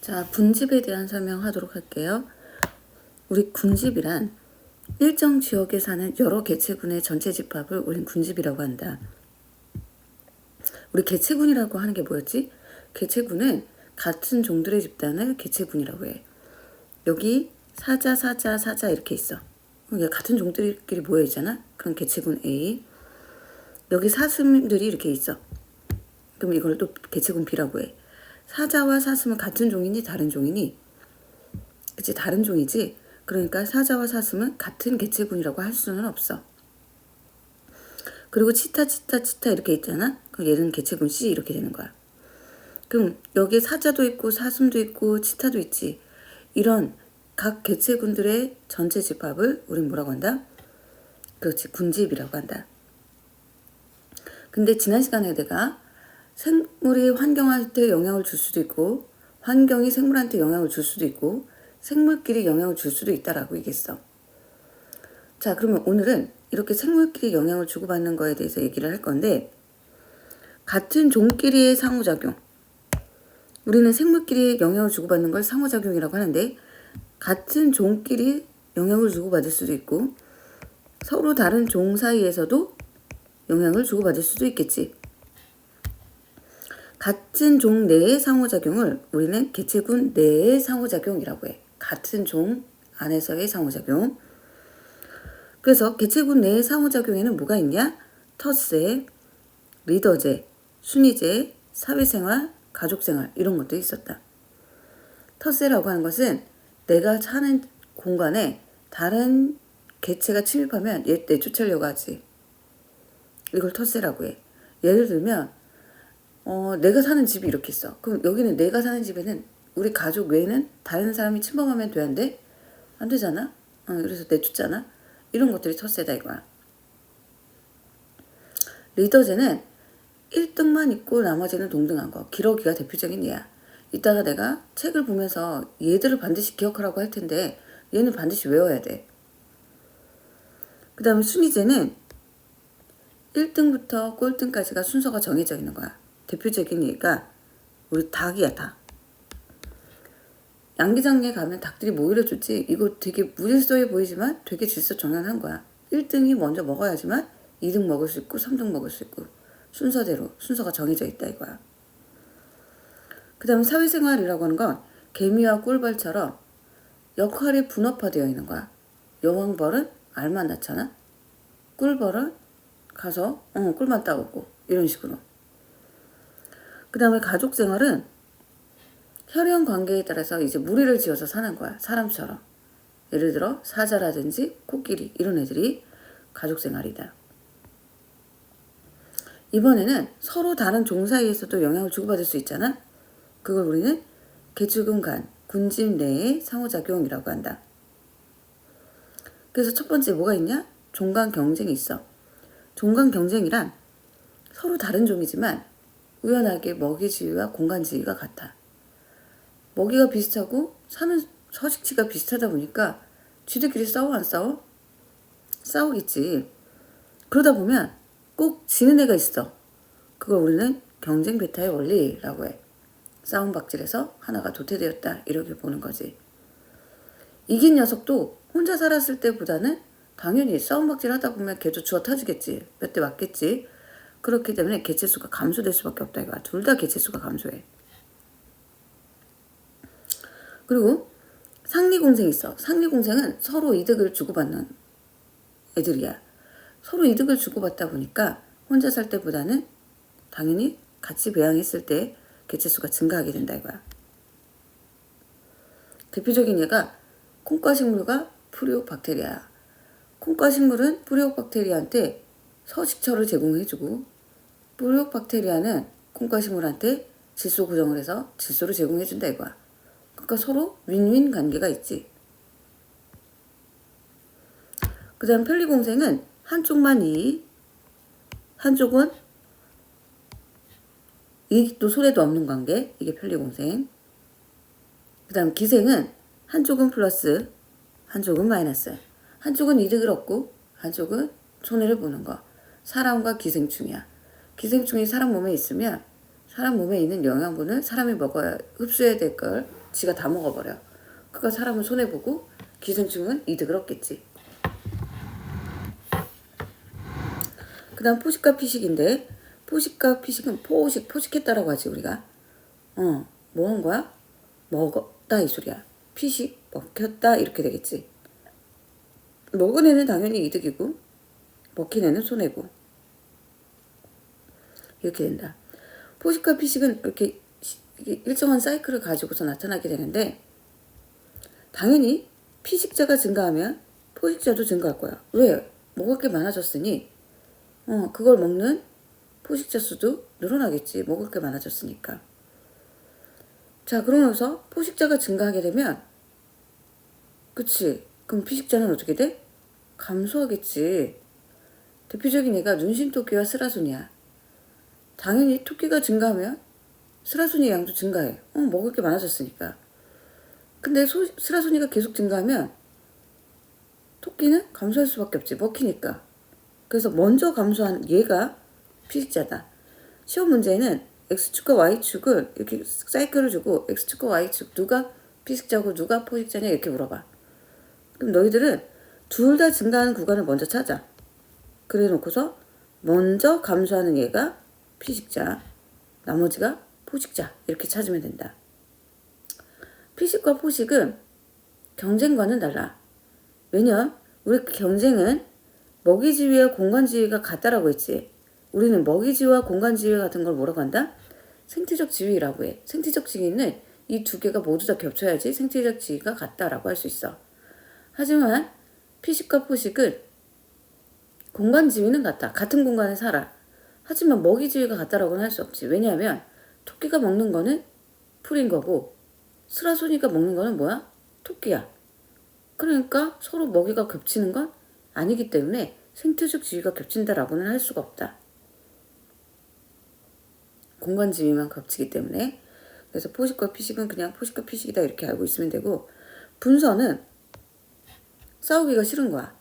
자, 군집에 대한 설명하도록 할게요. 우리 군집이란 일정 지역에 사는 여러 개체군의 전체 집합을 우린 군집이라고 한다. 우리 개체군이라고 하는 게 뭐였지? 개체군은 같은 종들의 집단을 개체군이라고 해. 여기 사자, 사자, 사자 이렇게 있어. 같은 종들끼리 모여있잖아? 그럼 개체군 A. 여기 사슴들이 이렇게 있어. 그럼 이걸 또 개체군 B라고 해. 사자와 사슴은 같은 종이니 다른 종이니? 그치, 다른 종이지. 그러니까 사자와 사슴은 같은 개체군이라고 할 수는 없어. 그리고 치타, 치타, 치타 이렇게 있잖아. 그럼 얘는 개체군 C 이렇게 되는 거야. 그럼 여기에 사자도 있고 사슴도 있고 치타도 있지. 이런 각 개체군들의 전체 집합을 우린 뭐라고 한다? 그렇지, 군집이라고 한다. 근데 지난 시간에 내가 생물이 환경한테 영향을 줄 수도 있고 환경이 생물한테 영향을 줄 수도 있고 생물끼리 영향을 줄 수도 있다라고 얘기했어. 자, 그러면 오늘은 이렇게 생물끼리 영향을 주고받는 거에 대해서 얘기를 할 건데, 같은 종끼리의 상호작용, 우리는 생물끼리 영향을 주고받는 걸 상호작용이라고 하는데, 같은 종끼리 영향을 주고받을 수도 있고 서로 다른 종 사이에서도 영향을 주고받을 수도 있겠지. 같은 종 내의 상호작용을 우리는 개체군 내의 상호작용이라고 해. 같은 종 안에서의 상호작용. 그래서 개체군 내의 상호작용에는 뭐가 있냐? 텃세, 리더제, 순위제, 사회생활, 가족생활 이런 것도 있었다. 텃세라고 하는 것은 내가 사는 공간에 다른 개체가 침입하면 얘 내쫓으려고 하지. 이걸 텃세라고 해. 예를 들면 내가 사는 집이 이렇게 있어. 그럼 여기는 내가 사는 집에는 우리 가족 외에는 다른 사람이 침범하면 돼, 안 돼? 안 되잖아. 그래서 내쫓잖아. 이런 것들이 텃세다 이거야. 리더제는 1등만 있고 나머지는 동등한 거. 기러기가 대표적인 예야. 이따가 내가 책을 보면서 얘들을 반드시 기억하라고 할 텐데 얘는 반드시 외워야 돼. 그 다음에 순위제는 1등부터 꼴등까지가 순서가 정해져 있는 거야. 대표적인 예가 우리 닭이야, 닭. 양기장에 가면 닭들이 뭐 이래줬지? 이거 되게 무질서해 보이지만 되게 질서 정연한 거야. 1등이 먼저 먹어야지만 2등 먹을 수 있고 3등 먹을 수 있고 순서대로 순서가 정해져 있다 이거야. 그 다음에 사회생활이라고 하는 건 개미와 꿀벌처럼 역할이 분업화되어 있는 거야. 여왕벌은 알만 낳잖아. 꿀벌은 가서 꿀만 따오고 이런 식으로. 그 다음에 가족생활은 혈연 관계에 따라서 이제 무리를 지어서 사는 거야. 사람처럼. 예를 들어 사자라든지 코끼리 이런 애들이 가족생활이다. 이번에는 서로 다른 종 사이에서도 영향을 주고받을 수 있잖아. 그걸 우리는 개체군 간, 군집 내의 상호작용이라고 한다. 그래서 첫 번째 뭐가 있냐? 종 간 경쟁이 있어. 종 간 경쟁이란 서로 다른 종이지만 우연하게 먹이 지위와 공간 지위가 같아. 먹이가 비슷하고 사는 서식지가 비슷하다 보니까 쥐들끼리 싸워 안 싸워? 싸우겠지. 그러다 보면 꼭 지는 애가 있어. 그걸 우리는 경쟁 배타의 원리라고 해. 싸움 박질에서 하나가 도태되었다 이렇게 보는 거지. 이긴 녀석도 혼자 살았을 때보다는 당연히 싸움 박질 하다 보면 걔도 주워 터지겠지. 몇 대 맞겠지. 그렇기 때문에 개체수가 감소될 수밖에 없다 이거야. 둘 다 개체수가 감소해. 그리고 상리공생이 있어. 상리공생은 서로 이득을 주고받는 애들이야. 서로 이득을 주고받다 보니까 혼자 살 때보다는 당연히 같이 배양했을 때 개체수가 증가하게 된다 이거야. 대표적인 예가 콩과식물과 프리오박테리아야. 콩과식물은 프리오박테리아한테 서식처를 제공해주고 프리오박테리아는 콩과식물한테 질소 고정을 해서 질소를 제공해준다 이거야. 그러니까 서로 윈윈 관계가 있지. 그 다음 편리공생은 한쪽만 이익, 한쪽은 이익도 손해도 없는 관계. 이게 편리공생. 그 다음 기생은 한쪽은 플러스, 한쪽은 마이너스. 한쪽은 이득을 얻고 한쪽은 손해를 보는 거. 사람과 기생충이야. 기생충이 사람 몸에 있으면 사람 몸에 있는 영양분을 사람이 먹어야 흡수해야 될 걸 지가 다 먹어버려. 그러니까 사람은 손해보고 기생충은 이득을 얻겠지. 그 다음 포식과 피식인데, 포식과 피식은 포식했다라고 하지 우리가. 뭐 한 거야? 먹었다 이 소리야. 피식, 먹혔다 이렇게 되겠지. 먹은 애는 당연히 이득이고 먹힌 애는 손해고 이렇게 된다. 포식과 피식은 이렇게 일정한 사이클을 가지고서 나타나게 되는데, 당연히 피식자가 증가하면 포식자도 증가할 거야. 왜? 먹을 게 많아졌으니 그걸 먹는 포식자 수도 늘어나겠지. 먹을 게 많아졌으니까. 자, 그러면서 포식자가 증가하게 되면, 그치? 그럼 피식자는 어떻게 돼? 감소하겠지. 대표적인 예가 눈심토끼와 스라소니야. 당연히 토끼가 증가하면 스라소니 양도 증가해. 먹을 게 많아졌으니까. 근데 스라소니가 계속 증가하면 토끼는 감소할 수밖에 없지. 먹히니까. 그래서 먼저 감소한 얘가 피식자다. 시험 문제에는 X축과 Y축을 이렇게 사이클을 주고 X축과 Y축 누가 피식자고 누가 포식자냐 이렇게 물어봐. 그럼 너희들은 둘 다 증가하는 구간을 먼저 찾아. 그래 놓고서 먼저 감소하는 얘가 피식자, 나머지가 포식자 이렇게 찾으면 된다. 피식과 포식은 경쟁과는 달라. 왜냐? 우리 경쟁은 먹이지위와 공간지위가 같다라고 했지. 우리는 먹이지위와 공간지위 같은 걸 뭐라고 한다? 생태적 지위라고 해. 생태적 지위는 이 두 개가 모두 다 겹쳐야지 생태적 지위가 같다라고 할 수 있어. 하지만 피식과 포식은 공간지위는 같다. 같은 공간에 살아. 하지만 먹이지위가 같다라고는 할 수 없지. 왜냐하면 토끼가 먹는 거는 풀인 거고 스라소니가 먹는 거는 뭐야? 토끼야. 그러니까 서로 먹이가 겹치는 건 아니기 때문에 생태적 지위가 겹친다라고는 할 수가 없다. 공간 지위만 겹치기 때문에. 그래서 포식과 피식은 그냥 포식과 피식이다 이렇게 알고 있으면 되고, 분서는 싸우기가 싫은 거야.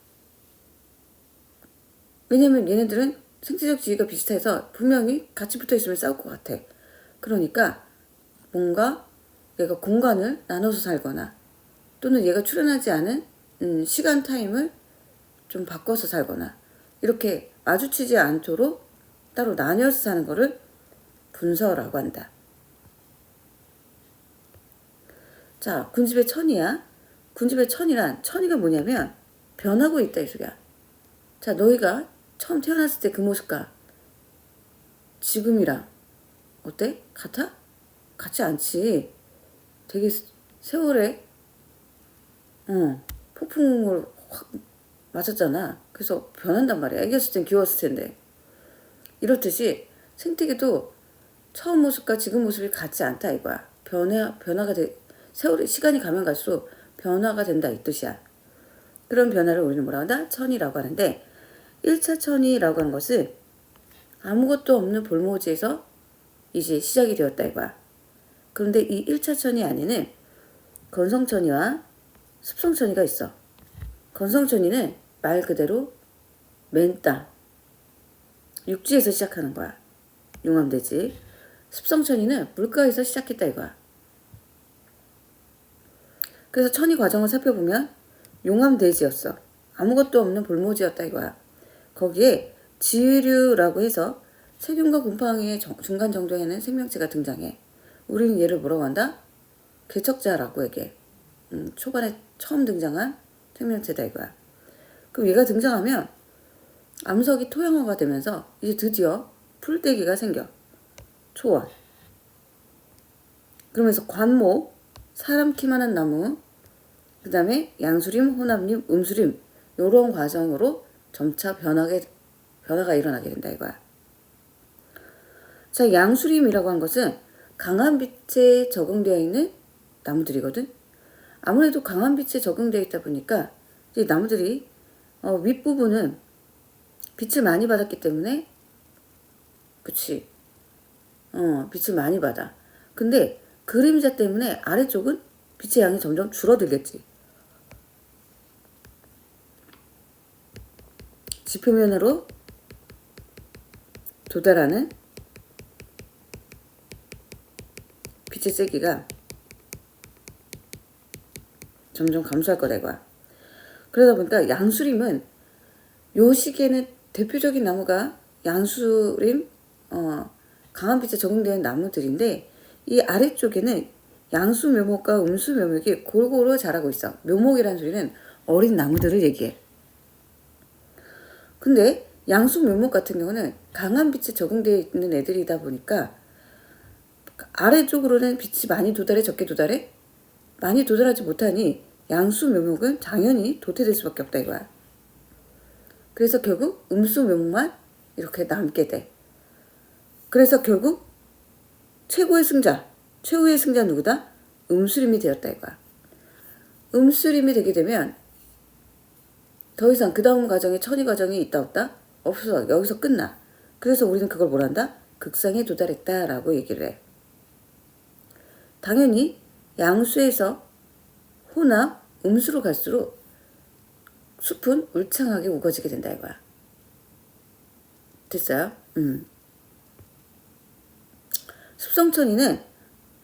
왜냐면 얘네들은 생태적 지위가 비슷해서 분명히 같이 붙어 있으면 싸울 것 같아. 그러니까 뭔가 얘가 공간을 나눠서 살거나 또는 얘가 출연하지 않은 시간 타임을 좀 바꿔서 살거나 이렇게 마주치지 않도록 따로 나뉘어서 사는 거를 분서라고 한다. 자, 군집의 천이야. 군집의 천이란, 천이가 뭐냐면 변하고 있다 이 소리야. 자, 너희가 처음 태어났을 때 그 모습과 지금이랑 어때? 같아? 같지 않지. 되게 세월에 폭풍을 확 맞았잖아. 그래서 변한단 말이야. 애기였을 땐 귀여웠을 텐데. 이렇듯이 생태계도 처음 모습과 지금 모습이 같지 않다 이거야. 변화가 세월이 시간이 가면 갈수록 변화가 된다 이 뜻이야. 그런 변화를 우리는 뭐라고 한다? 천이라고 하는데, 1차 천이라고 하는 것은 아무것도 없는 볼모지에서 이제 시작이 되었다 이거야. 그런데 이 1차 천이 안에는 건성천이와 습성천이가 있어. 건성천이는 말 그대로 맨땅, 육지에서 시작하는 거야. 용암대지. 습성천이는 물가에서 시작했다 이거야. 그래서 천이 과정을 살펴보면 용암대지였어. 아무것도 없는 볼모지였다 이거야. 거기에 지류라고 해서 세균과 곰팡이의 중간 정도에는 생명체가 등장해. 우리는 얘를 뭐라고 한다? 개척자라고 얘기해. 초반에 처음 등장한 생명체다 이거야. 그럼 얘가 등장하면 암석이 토양화가 되면서 이제 드디어 풀떼기가 생겨. 초원. 그러면서 관목, 사람 키만한 나무, 그 다음에 양수림, 호남림, 음수림 이런 과정으로 점차 변화가 일어나게 된다 이거야. 자, 양수림이라고 한 것은 강한 빛에 적응되어 있는 나무들이거든. 아무래도 강한 빛에 적응되어 있다 보니까 이 나무들이 윗부분은 빛을 많이 받았기 때문에, 그치? 빛을 많이 받아. 근데 그림자 때문에 아래쪽은 빛의 양이 점점 줄어들겠지. 지표면으로 도달하는 빛의 세기가 점점 감소할 거다 이거야. 그러다 보니까 양수림은 요 시기에는 대표적인 나무가 양수림, 강한 빛에 적응되는 나무들인데 이 아래쪽에는 양수 묘목과 음수 묘목이 골고루 자라고 있어. 묘목이라는 소리는 어린 나무들을 얘기해. 근데 양수 묘목 같은 경우는 강한 빛에 적응되어 있는 애들이다 보니까 아래쪽으로는 빛이 많이 도달해, 적게 도달해? 많이 도달하지 못하니 양수 묘목은 당연히 도태될 수밖에 없다 이거야. 그래서 결국 음수 묘목만 이렇게 남게 돼. 그래서 결국 최후의 승자 누구다? 음수림이 되었다 이거야. 음수림이 되게 되면 더 이상 그 다음 과정에 천이 과정이 있다 없다? 없어. 여기서 끝나. 그래서 우리는 그걸 뭐란다? 극상에 도달했다라고 얘기를 해. 당연히 양수에서 호나 음수로 갈수록 숲은 울창하게 우거지게 된다 이거야. 됐어요? 습성천이는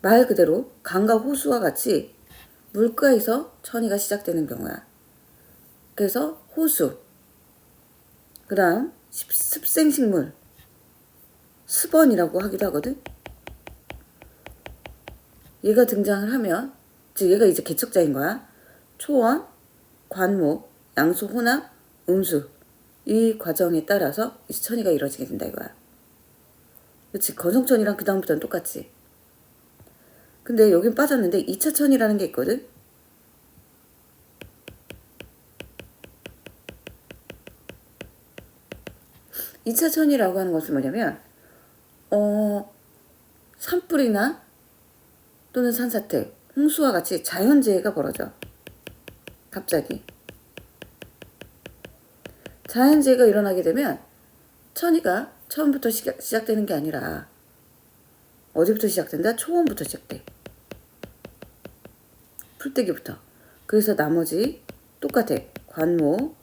말 그대로 강과 호수와 같이 물가에서 천이가 시작되는 경우야. 그래서 호수, 그 다음 습생식물, 습원이라고 하기도 하거든. 얘가 등장을 하면, 즉 얘가 이제 개척자인 거야. 초원, 관목, 양수, 혼합, 음수 이 과정에 따라서 이제 천이가 이루어지게 된다 이거야. 그렇지. 건성천이랑 그 다음부터는 똑같지. 근데 여긴 빠졌는데 2차 천이라는 게 있거든. 2차 천이라고 하는 것은 뭐냐면 산불이나 또는 산사태, 홍수와 같이 자연재해가 벌어져. 갑자기. 자연재해가 일어나게 되면 천이가 처음부터 시작되는 게 아니라 어디부터 시작된다? 초원부터 시작돼. 풀떼기부터. 그래서 나머지 똑같아. 관모,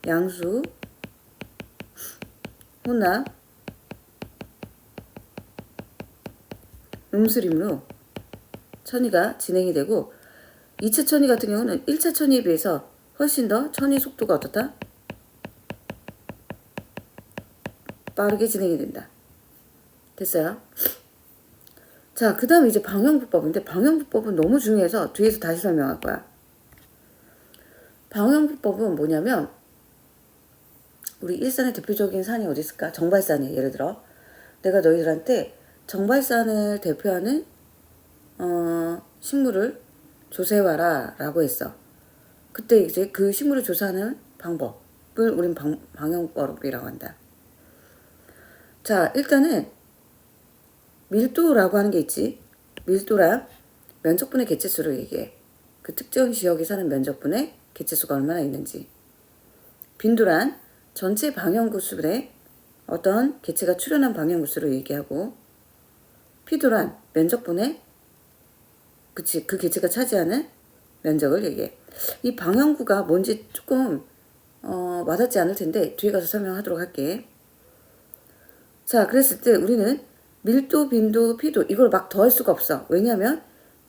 양수, 혼합, 음수림으로 천이가 진행이 되고 2차 천이 같은 경우는 1차 천이에 비해서 훨씬 더 천이 속도가 어떻다? 빠르게 진행이 된다. 됐어요? 자, 그 다음에 이제 방형부법인데 방형부법은 너무 중요해서 뒤에서 다시 설명할 거야. 방형부법은 뭐냐면 우리 일산의 대표적인 산이 어디 있을까? 정발산이 예를 들어 내가 너희들한테 정발산을 대표하는 식물을 조사해와라 라고 했어. 그때 이제 그 식물을 조사하는 방법을 우린 방형법이라고 한다. 자, 일단은 밀도라고 하는 게 있지. 밀도란 면적분의 개체수를 얘기해. 그 특정 지역에 사는 면적분의 개체수가 얼마나 있는지. 빈도란 전체 방형구수분의 어떤 개체가 출현한 방형구수를 얘기하고, 피도란 면적분의 그 개체가 차지하는 면적을 얘기해. 이 방형구가 뭔지 조금 와닿지 않을 텐데 뒤에 가서 설명하도록 할게. 자, 그랬을 때 우리는 밀도, 빈도, 피도 이걸 막 더할 수가 없어. 왜냐하면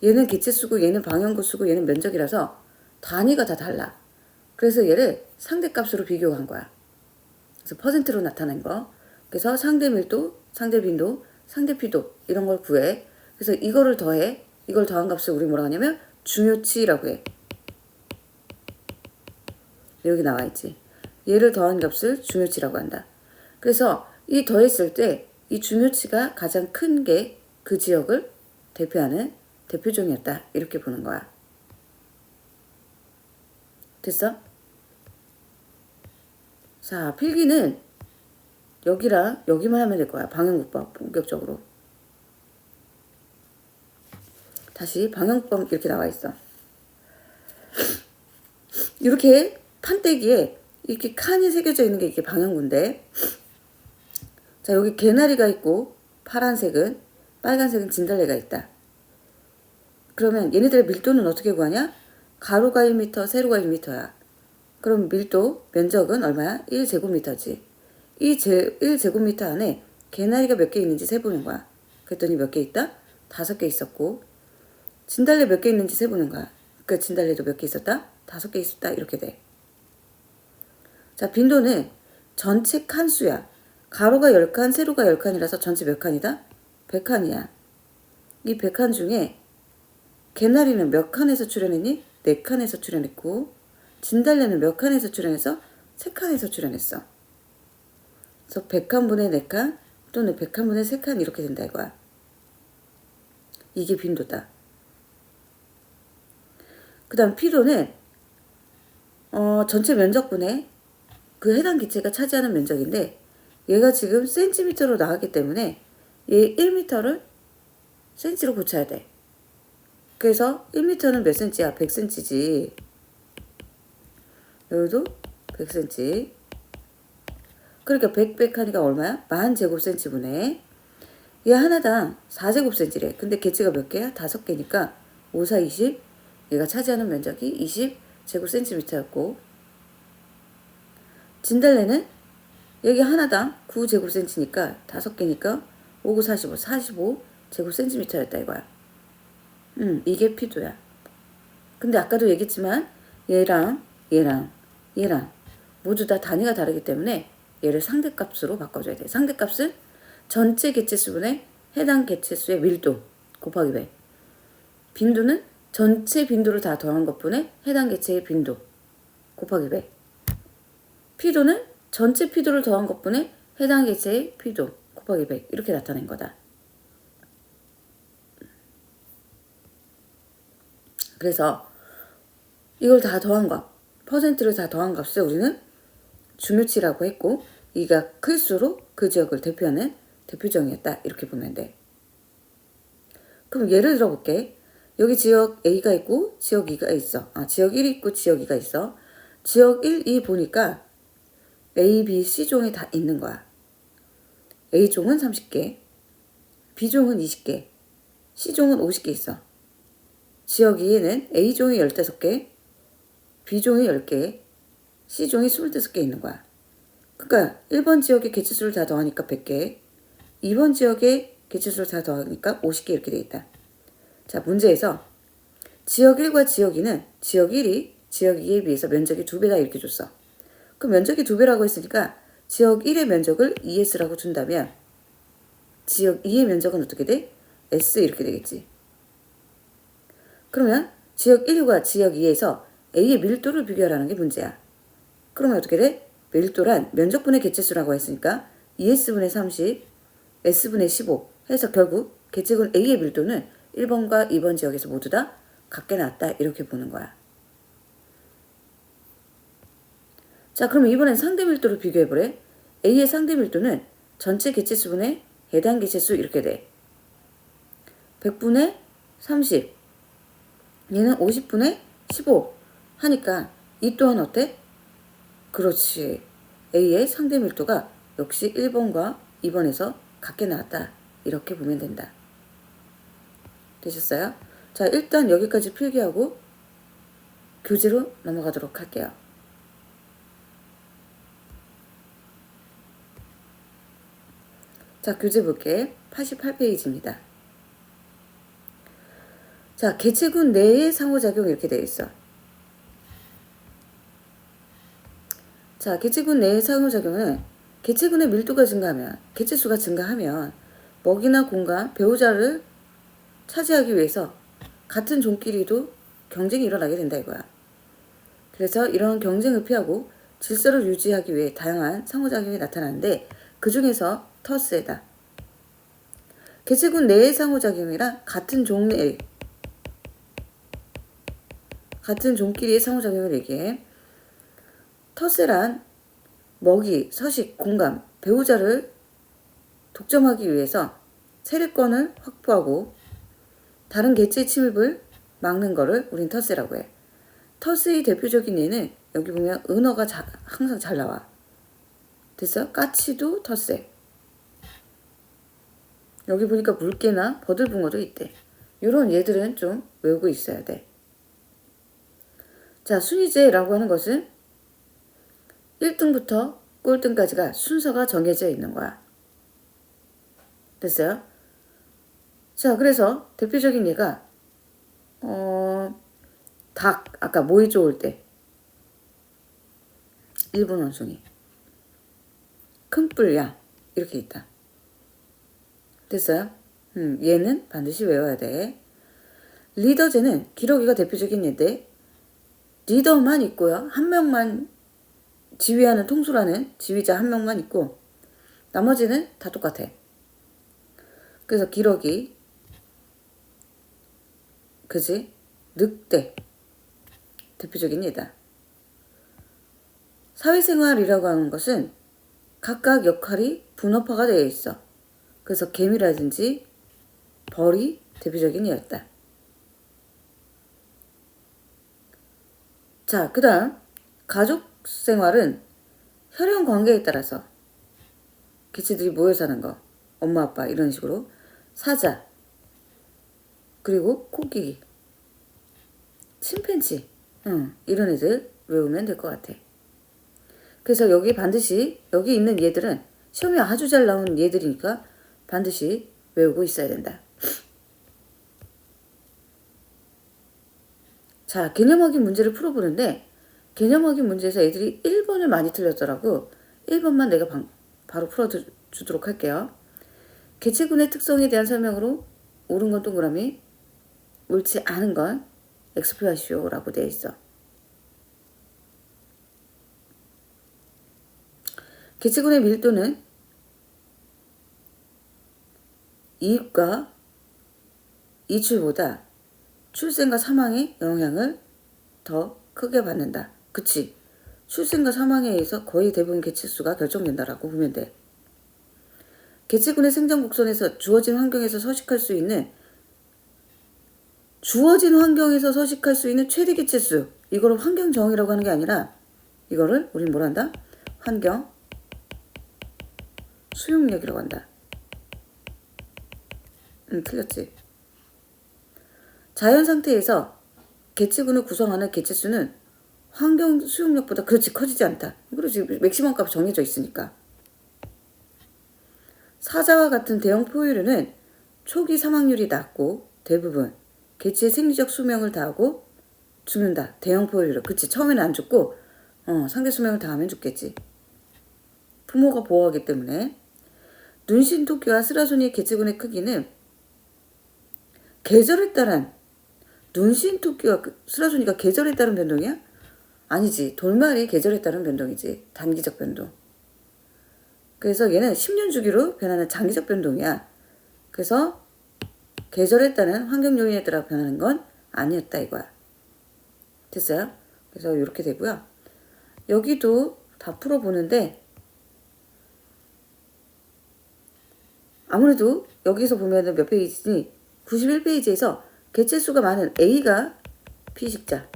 얘는 개체수고 얘는 방형구수고 얘는 면적이라서 단위가 다 달라. 그래서 얘를 상대값으로 비교한 거야. 그래서 퍼센트로 나타낸 거. 그래서 상대 밀도, 상대 빈도, 상대 피도 이런 걸 구해. 그래서 이거를 더해. 이걸 더한 값을 우리 뭐라고 하냐면 중요치라고 해. 여기 나와 있지. 얘를 더한 값을 중요치라고 한다. 그래서 이 더했을 때 이 중요치가 가장 큰 게 그 지역을 대표하는 대표종이었다. 이렇게 보는 거야. 됐어? 자, 필기는 여기랑 여기만 하면 될 거야. 방형국법 본격적으로. 다시 방형법 이렇게 나와 있어. 이렇게 판때기에 이렇게 칸이 새겨져 있는 게 이게 방형구인데, 자, 여기 개나리가 있고 파란색은, 빨간색은 진달래가 있다. 그러면 얘네들의 밀도는 어떻게 구하냐? 가로가 1m, 세로가 1m야. 그럼 밀도, 면적은 얼마야? 1제곱미터지. 이 1제곱미터 안에 개나리가 몇 개 있는지 세보는 거야. 그랬더니 몇 개 있다? 5개 있었고, 진달래 몇 개 있는지 세보는 거야. 그러니까 진달래도 몇 개 있었다? 5개 있었다. 이렇게 돼. 자, 빈도는 전체 칸수야. 가로가 10칸, 세로가 10칸이라서 전체 몇 칸이다? 100칸이야. 이 100칸 중에 개나리는 몇 칸에서 출연했니? 4칸에서 출연했고, 진달래는 몇 칸에서 출연해서? 3칸에서 출연했어. 그래서 100칸분의 4칸 또는 100칸분의 3칸 이렇게 된다 이거야. 이게 빈도다. 그 다음 피도는 전체 면적분의 그 해당 기체가 차지하는 면적인데, 얘가 지금 센티미터로 나왔기 때문에 얘 1m를 센치로 고쳐야 돼. 그래서 1m는 몇 센치야? 100cm지. 여기도 100cm. 그러니까 100 하니까 얼마야? 10,000제곱cm분의 얘 하나당 4제곱cm래. 근데 개체가 몇 개야? 5개니까 5, 4, 20. 얘가 차지하는 면적이 20제곱cm였고, 진달래는 여기 하나당 9제곱cm니까 5개니까 5, 9, 45, 45제곱cm였다 이거야. 이게 피도야. 근데 아까도 얘기했지만 얘랑 모두 다 단위가 다르기 때문에 얘를 상대값으로 바꿔줘야 돼. 상대값은 전체 개체수분의 해당 개체수의 밀도 곱하기 100. 빈도는 전체 빈도를 다 더한 것분의 해당 개체의 빈도 곱하기 100. 피도는 전체 피도를 더한 것분의 해당 개체의 피도 곱하기 100. 이렇게 나타낸 거다. 그래서 이걸 다 더한 값, 퍼센트를 다 더한 값을 우리는 중요치라고 했고, 이가 클수록 그 지역을 대표하는 대표정이었다. 이렇게 보면 돼. 그럼 예를 들어볼게. 여기 지역 A가 있고 지역 2가 있어. 지역 1이 있고 지역 2가 있어. 지역 1, 2 보니까 A, B, C종이 다 있는 거야. A종은 30개, B종은 20개, C종은 50개 있어. 지역 2에는 A종이 15개, B종이 10개, C종이 25개 있는 거야. 그러니까 1번 지역의 개체수를 다 더하니까 100개, 2번 지역의 개체수를 다 더하니까 50개 이렇게 돼 있다. 자, 문제에서 지역 1과 지역 2는 지역 1이 지역 2에 비해서 면적이 2배다 이렇게 줬어. 그 면적이 2배라고 했으니까 지역 1의 면적을 ES라고 준다면 지역 2의 면적은 어떻게 돼? S 이렇게 되겠지. 그러면 지역 1과 지역 2에서 A의 밀도를 비교하라는 게 문제야. 그러면 어떻게 돼? 밀도란 면적분의 개체수라고 했으니까 ES분의 30, S분의 15 해서 결국 개체군 A의 밀도는 1번과 2번 지역에서 모두 다 같게 나왔다. 이렇게 보는 거야. 자, 그럼 이번엔 상대 밀도를 비교해보래. A의 상대 밀도는 전체 개체수분의 해당 개체수 이렇게 돼. 100분의 30, 얘는 50분의 15 하니까 이 또한 어때? 그렇지. A의 상대 밀도가 역시 1번과 2번에서 같게 나왔다. 이렇게 보면 된다. 되셨어요? 자, 일단 여기까지 필기하고 교재로 넘어가도록 할게요. 자, 교재 볼게. 88페이지입니다. 자, 개체군 내의 상호작용 이렇게 되어 있어. 자, 개체군 내의 상호작용은 개체군의 밀도가 증가하면, 개체수가 증가하면 먹이나 공간, 배우자를 차지하기 위해서 같은 종끼리도 경쟁이 일어나게 된다 이거야. 그래서 이런 경쟁을 피하고 질서를 유지하기 위해 다양한 상호작용이 나타나는데 그 중에서 터스에다. 개체군 내의 상호작용이란 같은 종끼리의 상호작용을 얘기해. 터스란 먹이, 서식, 공간, 배우자를 독점하기 위해서 세례권을 확보하고 다른 개체의 침입을 막는 거를 우린 터스라고 해. 터스의 대표적인 예는 여기 보면 은어가 항상 잘 나와. 됐어? 까치도 터스에. 여기 보니까 물개나 버들붕어도 있대. 이런 예들은 좀 외우고 있어야 돼. 자, 순위제라고 하는 것은 1등부터 꼴등까지가 순서가 정해져 있는 거야. 됐어요? 자, 그래서 대표적인 예가 닭, 아까 모이 좋을 때 일본 원숭이, 큰 뿔양 이렇게 있다. 됐어요? 얘는 반드시 외워야 돼. 리더제는 기러기가 대표적인 예인데 리더만 있고요. 한 명만 지휘하는 통수라는 지휘자 한 명만 있고 나머지는 다 똑같아. 그래서 기러기, 그지? 늑대 대표적인 예다. 사회생활이라고 하는 것은 각각 역할이 분업화가 되어 있어. 그래서 개미라든지 벌이 대표적인 예였다. 자, 그 다음 가족 생활은 혈연 관계에 따라서 개체들이 모여 사는 거, 엄마 아빠 이런 식으로 사자, 그리고 코끼리, 침팬지 이런 애들 외우면 될 것 같아. 그래서 여기 반드시 여기 있는 얘들은 시험에 아주 잘 나온 얘들이니까 반드시 외우고 있어야 된다. 자, 개념 확인 문제를 풀어보는데 개념 확인 문제에서 애들이 1번을 많이 틀렸더라고. 1번만 내가 바로 풀어주도록 할게요. 개체군의 특성에 대한 설명으로 옳은 건 동그라미, 옳지 않은 건 X표하시오라고 되어 있어. 개체군의 밀도는 이입과 이출보다 출생과 사망의 영향을 더 크게 받는다. 그치? 출생과 사망에 의해서 거의 대부분 개체수가 결정된다라고 보면 돼. 개체군의 생장 곡선에서 주어진 환경에서 서식할 수 있는 최대 개체수, 이거를 환경 정의라고 하는 게 아니라 이거를 우린 뭐라 한다? 환경 수용력이라고 한다. 틀렸지. 자연 상태에서 개체군을 구성하는 개체수는 환경 수용력보다 그렇지 커지지 않다. 그렇지, 맥시멈 값 정해져 있으니까. 사자와 같은 대형 포유류는 초기 사망률이 낮고 대부분 개체의 생리적 수명을 다하고 죽는다. 대형 포유류. 그치, 처음에는 안 죽고 상대 수명을 다하면 죽겠지. 부모가 보호하기 때문에. 눈신토끼와 스라소니의 개체군의 크기는 계절에 따른, 눈신토끼와 스라소니가 계절에 따른 변동이야? 아니지. 돌말이 계절에 따른 변동이지. 단기적 변동. 그래서 얘는 10년 주기로 변하는 장기적 변동이야. 그래서 계절에 따른 환경 요인에 따라 변하는 건 아니었다 이거야. 됐어요? 그래서 이렇게 되고요. 여기도 다 풀어보는데 아무래도 여기서 보면 몇 페이지니 91페이지에서 개체수가 많은 A가 피식자,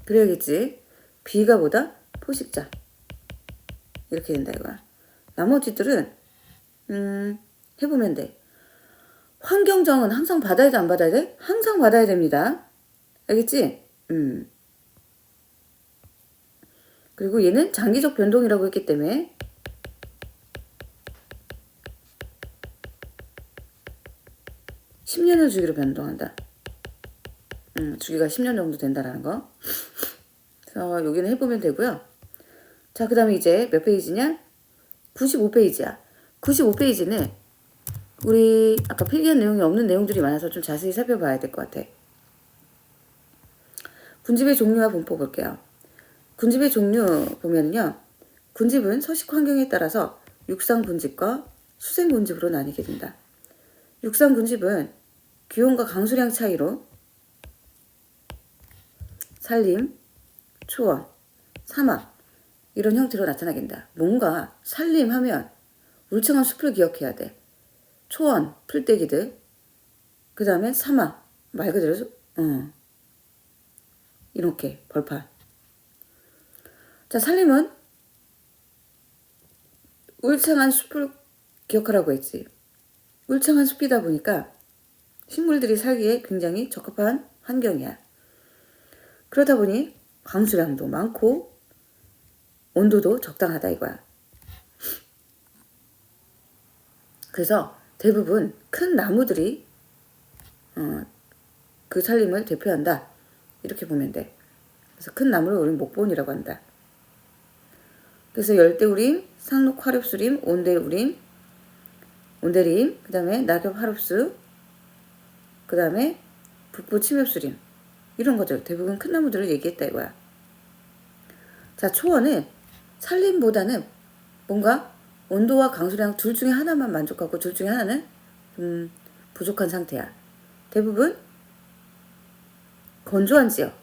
그래야겠지. B가 보다 포식자, 이렇게 된다 이거야. 나머지들은 해보면 돼. 환경정은 항상 받아야 돼, 안 받아야 돼? 항상 받아야 됩니다. 알겠지? 그리고 얘는 장기적 변동이라고 했기 때문에 (10년을) 주기로 변동한다. 주기가 10년 정도 된다라는 거. 그래서 여기는 해보면 되고요. 자, 그 다음에 이제 몇 페이지냐? 95페이지야. 95페이지는 우리 아까 필기한 내용이 없는 내용들이 많아서 좀 자세히 살펴봐야 될 것 같아. 군집의 종류와 분포 볼게요. 군집의 종류 보면은요. 군집은 서식 환경에 따라서 육상 군집과 수생 군집으로 나뉘게 된다. 육상 군집은 기온과 강수량 차이로 산림, 초원, 사막 이런 형태로 나타나긴다. 뭔가 산림하면 울창한 숲을 기억해야 돼. 초원, 풀떼기들, 그 다음에 사막, 말 그대로 이렇게 벌판. 자, 산림은 울창한 숲을 기억하라고 했지. 울창한 숲이다 보니까 식물들이 살기에 굉장히 적합한 환경이야. 그러다 보니 강수량도 많고 온도도 적당하다 이거야. 그래서 대부분 큰 나무들이 그 산림을 대표한다. 이렇게 보면 돼. 그래서 큰 나무를 우리는 목본이라고 한다. 그래서 열대우림, 상록 화렵수림, 온대우림, 온대림, 그 다음에 낙엽 화렵수, 그 다음에 북부 침엽수림, 이런 것들 대부분 큰 나무들을 얘기했다 이거야. 자, 초원은 산림보다는 뭔가 온도와 강수량 둘 중에 하나만 만족하고 둘 중에 하나는 부족한 상태야. 대부분 건조한 지역,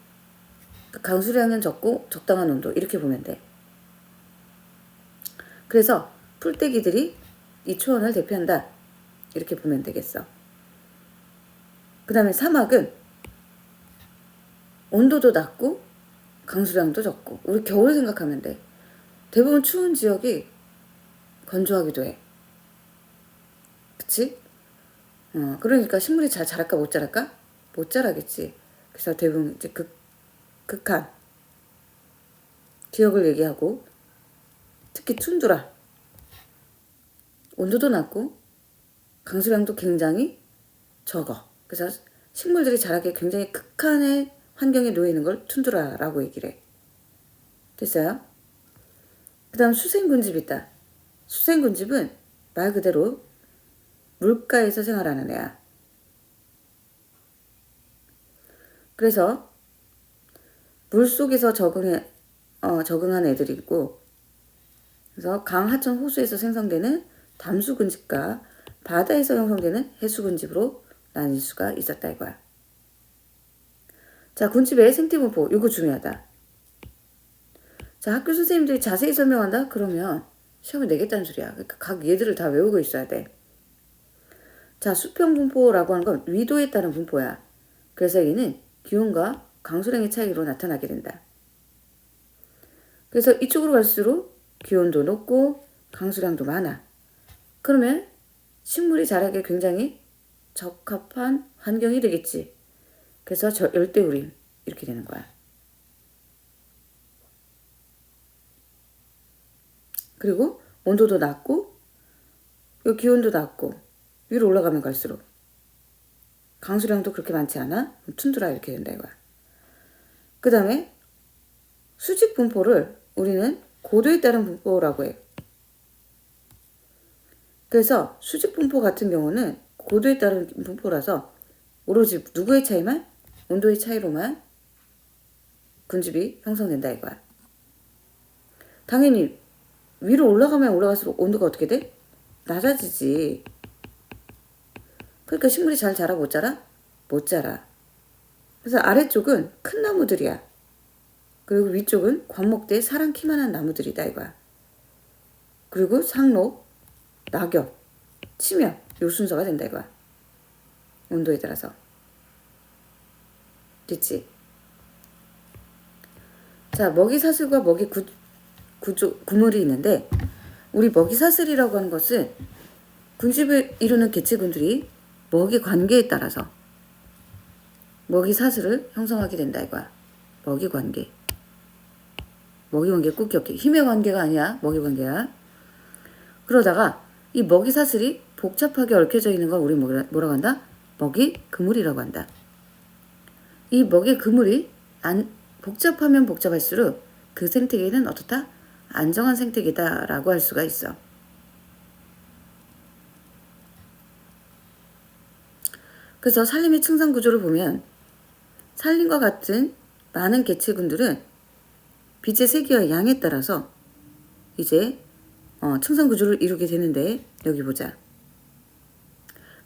강수량은 적고 적당한 온도, 이렇게 보면 돼. 그래서 풀떼기들이 이 초원을 대표한다, 이렇게 보면 되겠어. 그 다음에 사막은 온도도 낮고 강수량도 적고, 우리 겨울 생각하면 돼. 대부분 추운 지역이 건조하기도 해. 그치? 그러니까 식물이 잘 자랄까 못 자랄까? 못 자라겠지. 그래서 대부분 이제 극한 지역을 얘기하고, 특히 툰드라, 온도도 낮고 강수량도 굉장히 적어. 그래서 식물들이 자라기에 굉장히 극한의 환경에 놓여 있는 걸 툰드라라고 얘기를 해. 됐어요? 그 다음 수생군집이 있다. 수생군집은 말 그대로 물가에서 생활하는 애야. 그래서 물속에서 적응한 애들이고, 그래서 강, 하천, 호수에서 생성되는 담수군집과 바다에서 형성되는 해수군집으로 나뉠 수가 있었다 이거야. 자, 군집의 생태분포, 이거 중요하다. 자, 학교 선생님들이 자세히 설명한다? 그러면 시험에 내겠다는 소리야. 그러니까 각 얘들을 다 외우고 있어야 돼. 자, 수평분포라고 하는 건 위도에 따른 분포야. 그래서 얘는 기온과 강수량의 차이로 나타나게 된다. 그래서 이쪽으로 갈수록 기온도 높고 강수량도 많아. 그러면 식물이 자라기에 굉장히 적합한 환경이 되겠지. 그래서 열대우림, 이렇게 되는 거야. 그리고 온도도 낮고 기온도 낮고 위로 올라가면 갈수록 강수량도 그렇게 많지 않아. 툰드라, 이렇게 된다 이거야. 그 다음에 수직 분포를 우리는 고도에 따른 분포라고 해. 그래서 수직 분포 같은 경우는 고도에 따른 분포라서 오로지 누구의 차이만? 온도의 차이로만 군집이 형성된다 이거야. 당연히 위로 올라가면 올라갈수록 온도가 어떻게 돼? 낮아지지. 그러니까 식물이 잘 자라 못 자라? 못 자라. 그래서 아래쪽은 큰 나무들이야. 그리고 위쪽은 관목대 사람 키만한 나무들이다 이거야. 그리고 상록, 낙엽, 침엽, 요 순서가 된다 이거야. 온도에 따라서. 됐지? 자, 먹이사슬과 구물이 있는데, 우리 먹이사슬이라고 하는 것은 군집을 이루는 개체군들이 먹이 관계에 따라서 먹이사슬을 형성하게 된다 이거야. 먹이 관계. 먹이 관계 꼭 기억해. 힘의 관계가 아니야. 먹이 관계야. 그러다가 이 먹이 사슬이 복잡하게 얽혀져 있는 걸 우리 뭐라고 한다? 먹이 그물이라고 한다. 이 먹이 그물이 복잡하면 복잡할수록 그 생태계는 어떻다? 안정한 생태계다라고 할 수가 있어. 그래서 산림의 층상 구조를 보면 산림과 같은 많은 개체군들은 빛의 세기와 양에 따라서 이제 층상 구조를 이루게 되는데, 여기 보자.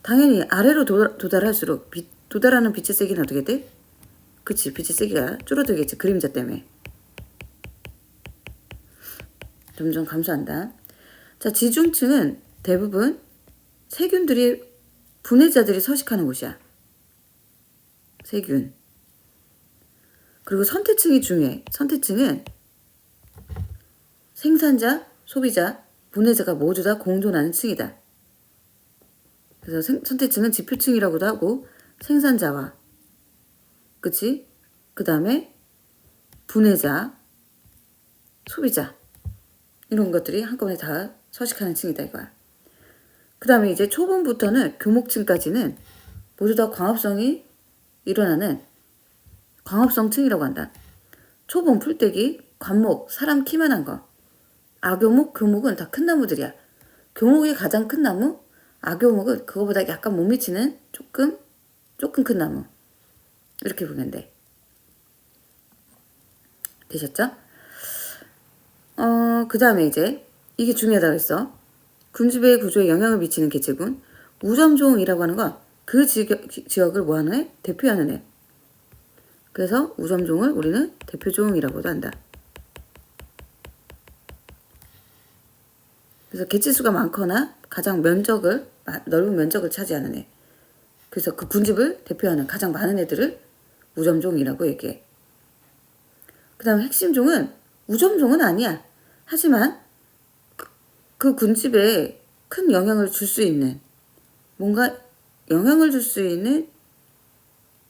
당연히 아래로 도달할수록 도달하는 빛의 세기는 어떻게 돼? 그치, 빛의 세기가 줄어들겠지. 그림자 때문에. 점점 감소한다. 자, 지중층은 대부분 세균들이 분해자들이 서식하는 곳이야. 세균. 그리고 선택층이 중요해. 선택층은 생산자, 소비자, 분해자가 모두 다 공존하는 층이다. 그래서 선택층은 지표층이라고도 하고, 생산자와, 그치? 그 다음에 분해자, 소비자, 이런 것들이 한꺼번에 다 서식하는 층이다 이거야. 그 다음에 이제 초본부터는 교목층까지는 모두 다 광합성이 일어나는 광합성층이라고 한다. 초본, 풀떼기, 관목, 사람 키만한 거. 악교목, 교목은 다 큰 나무들이야. 교목이 가장 큰 나무, 악교목은 그거보다 약간 못 미치는 조금 큰 나무. 이렇게 보면 돼. 되셨죠? 그 다음에 이제 이게 중요하다고 했어. 군집의 구조에 영향을 미치는 개체군. 우점종이라고 하는 건 그 지역을 뭐하는 애? 대표하는 애. 그래서 우점종을 우리는 대표종이라고도 한다. 그래서 개체수가 많거나 가장 넓은 면적을 차지하는 애. 그래서 그 군집을 대표하는 가장 많은 애들을 우점종이라고 얘기해. 그 다음에 핵심종은 우점종은 아니야. 하지만 그 군집에 큰 영향을 줄 수 있는, 뭔가 영향을 줄 수 있는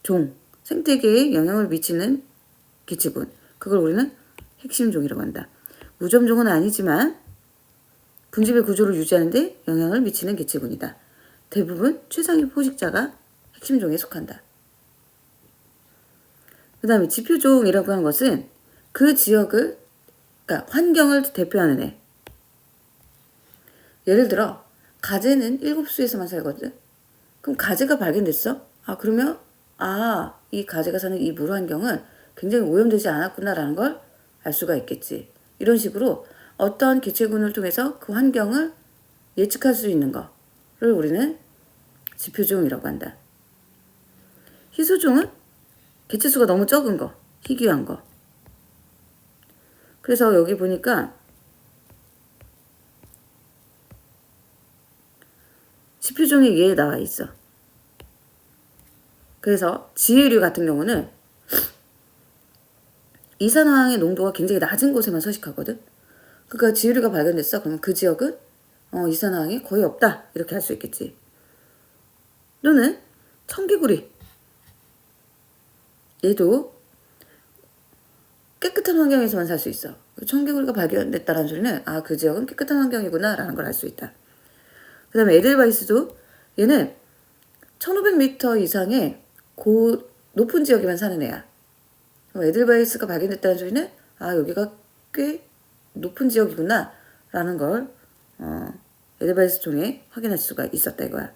종, 생태계에 영향을 미치는 개체군. 그걸 우리는 핵심종이라고 한다. 우점종은 아니지만 군집의 구조를 유지하는데 영향을 미치는 개체군이다. 대부분 최상위 포식자가 핵심종에 속한다. 그 다음에 지표종이라고 하는 것은 그 지역을, 그러니까 환경을 대표하는 애. 예를 들어 가재는 7수에서만 살거든. 그럼 가재가 발견됐어? 그러면 이 가재가 사는 이 물 환경은 굉장히 오염되지 않았구나라는 걸 알 수가 있겠지. 이런 식으로 어떤 개체군을 통해서 그 환경을 예측할 수 있는 거를 우리는 지표종이라고 한다. 희소종은 개체수가 너무 적은 거, 희귀한 거. 그래서 여기 보니까 지표종이 얘에 나와 있어. 그래서 지유류 같은 경우는 이산화황의 농도가 굉장히 낮은 곳에만 서식하거든. 그러니까 지유류가 발견됐어. 그러면 그 지역은 이산화황이 거의 없다. 이렇게 할 수 있겠지. 또는 청개구리. 얘도 깨끗한 환경에서만 살 수 있어. 청개구리가 발견됐다는 소리는 그 지역은 깨끗한 환경이구나 라는 걸 알 수 있다. 그 다음에 에델바이스도 얘는 1500m 이상의 높은 지역에만 사는 애야. 에델바이스가 발견됐다는 소리는 여기가 꽤 높은 지역이구나 라는 걸 에델바이스 종에 확인할 수가 있었다 이거야.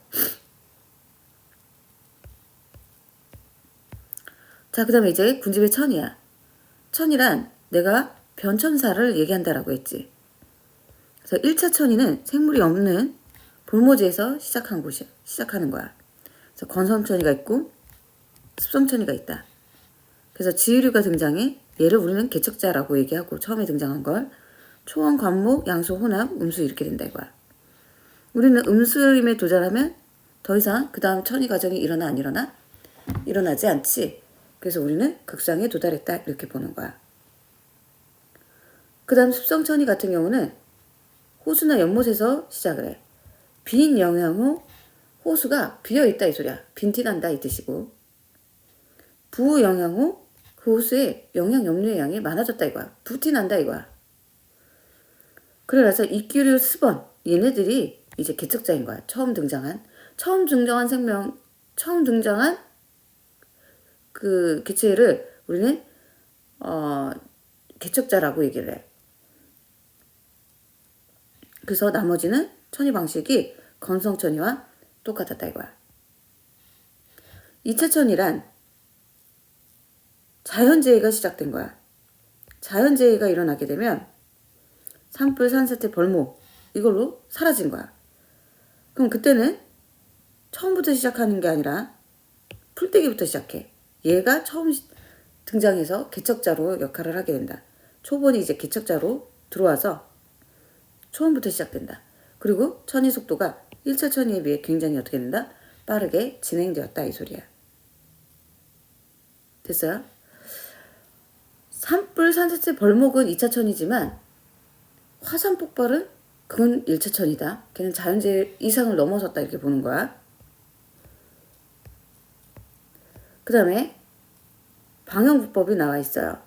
자, 그 다음에 이제 군집의 천이야. 천이란 내가 변천사를 얘기한다라고 했지. 그래서 1차 천이는 생물이 없는 볼모지에서 시작하는 거야. 그래서 건성천이가 있고 습성천이가 있다. 그래서 지유류가 등장해 얘를 우리는 개척자라고 얘기하고 처음에 등장한 걸 초원, 관목, 양수, 혼합, 음수 이렇게 된다 이거야. 우리는 음수임에 도달하면 더 이상 그 다음 천이 과정이 일어나 안 일어나? 일어나지 않지. 그래서 우리는 극상에 도달했다 이렇게 보는 거야. 그 다음 습성천이 같은 경우는 호수나 연못에서 시작을 해. 빈 영양 후 호수가 비어있다 이 소리야. 빈티 난다 이 뜻이고. 부영양 후 그 호수에 영양 염료의 양이 많아졌다 이거야. 부티 난다 이거야. 그래서 이끼류 스번 얘네들이 이제 개척자인 거야. 처음 등장한 그 개체를 우리는 개척자라고 얘기를 해. 그래서 나머지는 천이 방식이 건성천이와 똑같았다 이거야. 2차 천이란 자연재해가 시작된 거야. 자연재해가 일어나게 되면 산불, 산사태, 벌목 이걸로 사라진 거야. 그럼 그때는 처음부터 시작하는 게 아니라 풀떼기부터 시작해. 얘가 처음 등장해서 개척자로 역할을 하게 된다. 초본이 이제 개척자로 들어와서 초원부터 시작된다. 그리고 천이 속도가 1차 천이에 비해 굉장히 어떻게 된다? 빠르게 진행되었다 이 소리야. 됐어요? 산불, 산사태, 벌목은 2차 천이지만 화산 폭발은 그건 1차 천이다. 걔는 자연재해 이상을 넘어섰다 이렇게 보는 거야. 그 다음에 방형부법이 나와 있어요.